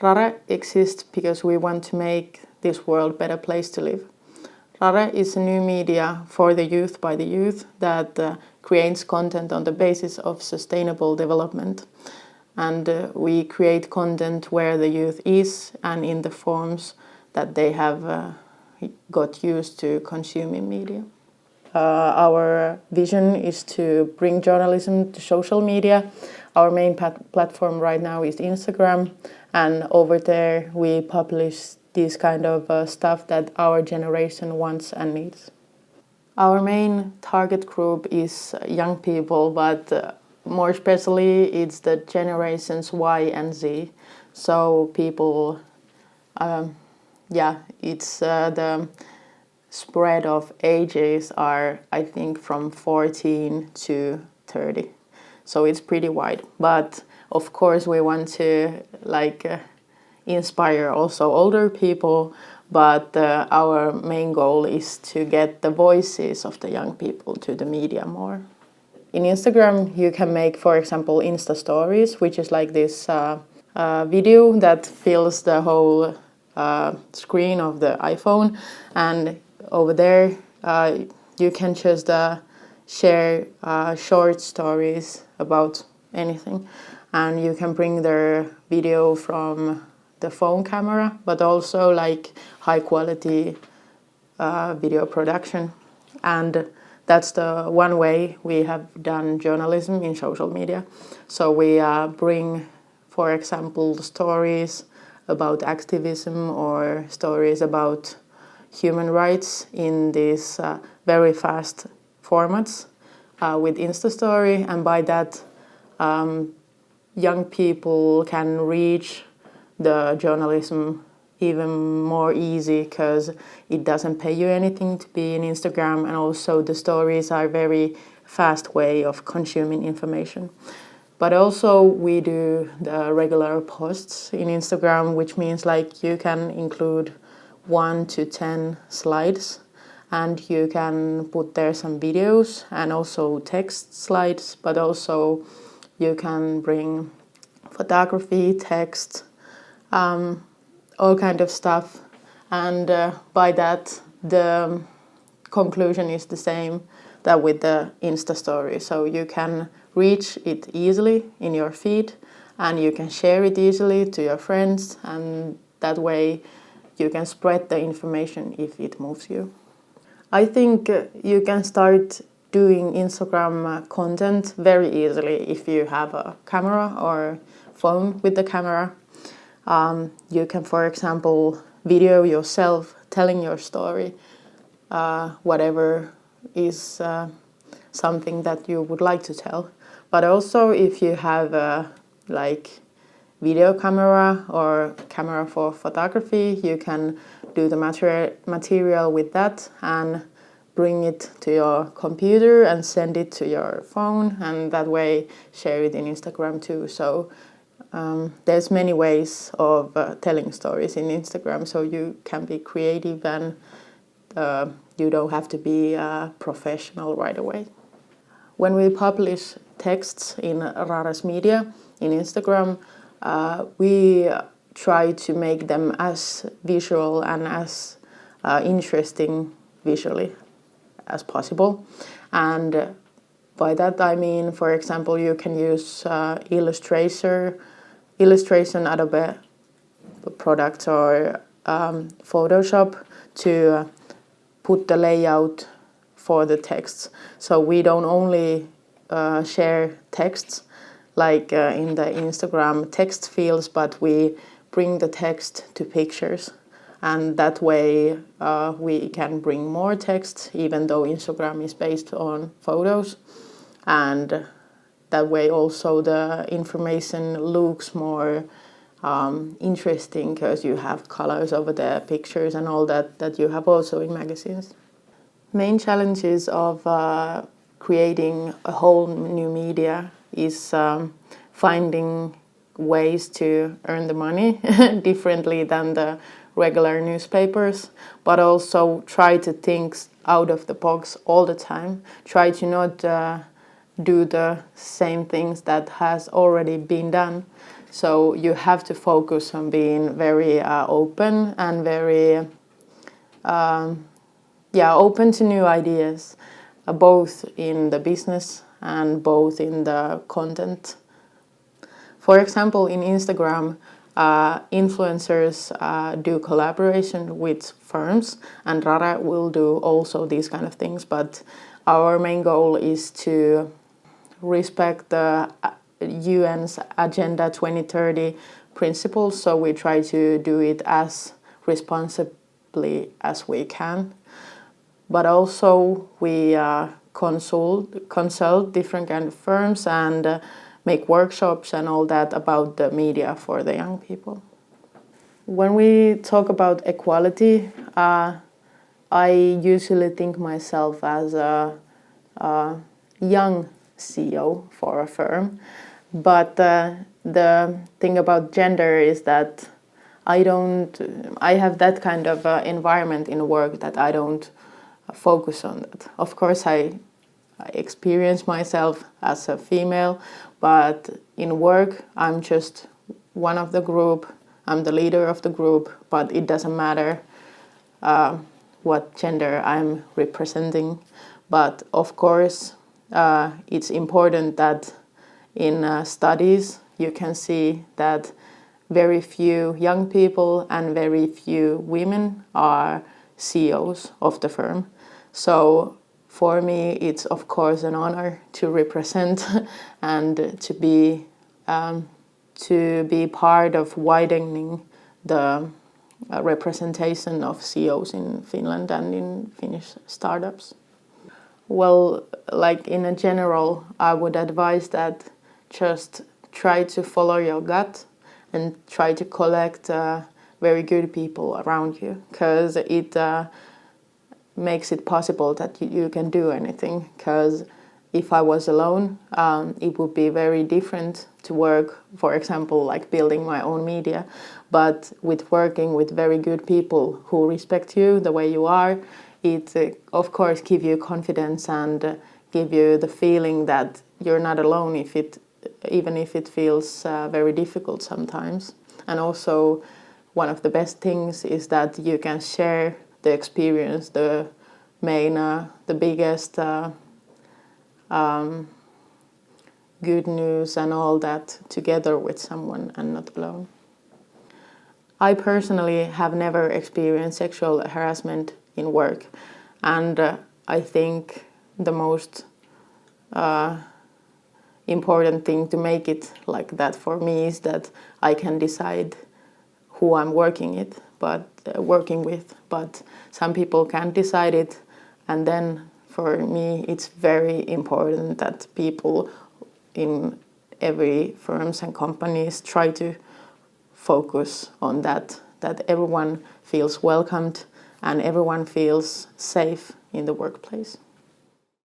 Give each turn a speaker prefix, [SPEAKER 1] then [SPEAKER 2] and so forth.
[SPEAKER 1] Rare exists because we want to make this world a better place to live. Rare is a new media for the youth by the youth that creates content on the basis of sustainable development. And we create content where the youth is and in the forms that they have got used to consuming media. Our vision is to bring journalism to social media. Our main platform right now is Instagram, and over there we publish this kind of stuff that our generation wants and needs. Our main target group is young people, but more especially it's the generations Y and Z. So people, it's the spread of ages are, I think, from 14 to 30. So it's pretty wide. But of course we want to inspire also older people, but our main goal is to get the voices of the young people to the media more. In Instagram you can make, for example, Insta stories, which is like this video that fills the whole screen of the iPhone, and over there you can just share short stories about anything, and you can bring their video from the phone camera, but also like high quality video production. And that's the one way we have done journalism in social media. So we bring, for example, stories about activism or stories about human rights in these very fast formats with Insta Story, and by that young people can reach the journalism even more easy because it doesn't pay you anything to be in Instagram, and also the stories are a very fast way of consuming information. But also we do the regular posts in Instagram, which means like you can include 1 to 10 slides, and you can put there some videos and also text slides, but also you can bring photography, text, all kind of stuff. And by that the conclusion is the same that with the Insta story. So you can reach it easily in your feed, and you can share it easily to your friends, and that way you can spread the information if it moves you. I think you can start doing Instagram content very easily if you have a camera or phone with the camera. You can, for example, video yourself telling your story, whatever is something that you would like to tell. But also if you have a video camera or camera for photography, you can do the material with that and bring it to your computer and send it to your phone, and that way share it in Instagram too. So there's many ways of telling stories in Instagram, so you can be creative and you don't have to be a professional right away. When we publish texts in Rares Media in Instagram, we try to make them as visual and as interesting visually as possible. And by that I mean, for example, you can use Illustration, Adobe products, or Photoshop to put the layout for the texts. So we don't only share texts like in the Instagram text fields, but we bring the text to pictures, and that way we can bring more text even though Instagram is based on photos, and that way also the information looks more interesting because you have colors over the pictures and all that you have also in magazines. Main challenges of creating a whole new media is finding ways to earn the money differently than the regular newspapers, but also try to think out of the box all the time. Try to not do the same things that has already been done. So you have to focus on being very open and very open to new ideas, both in the business and both in the content. For example, in Instagram, influencers do collaboration with firms, and Rare will do also these kind of things. But our main goal is to respect the UN's Agenda 2030 principles, so we try to do it as responsibly as we can. But also we consult different kind of firms and make workshops and all that about the media for the young people. When we talk about equality, I usually think myself as a young CEO for a firm. But the thing about gender is that I have that kind of environment in work that I don't focus on that. Of course, I experience myself as a female, but in work, I'm just one of the group. I'm the leader of the group, but it doesn't matter what gender I'm representing. But of course, it's important that in studies you can see that very few young people and very few women are CEOs of the firm. So for me, it's of course an honor to represent and to be part of widening the representation of CEOs in Finland and in Finnish startups. Well, like in a general, I would advise that just try to follow your gut and try to collect very good people around you, because it makes it possible that you can do anything. Because if I was alone, it would be very different to work, for example, like building my own media. But with working with very good people who respect you the way you are, it of course give you confidence and give you the feeling that you're not alone even if it feels very difficult sometimes. And also one of the best things is that you can share the experience, the biggest good news and all that together with someone and not alone. I personally have never experienced sexual harassment in work, and I think the most important thing to make it like that for me is that I can decide who I'm working with, but some people can't decide it, and then for me it's very important that people in every firms and companies try to focus on that everyone feels welcomed and everyone feels safe in the workplace.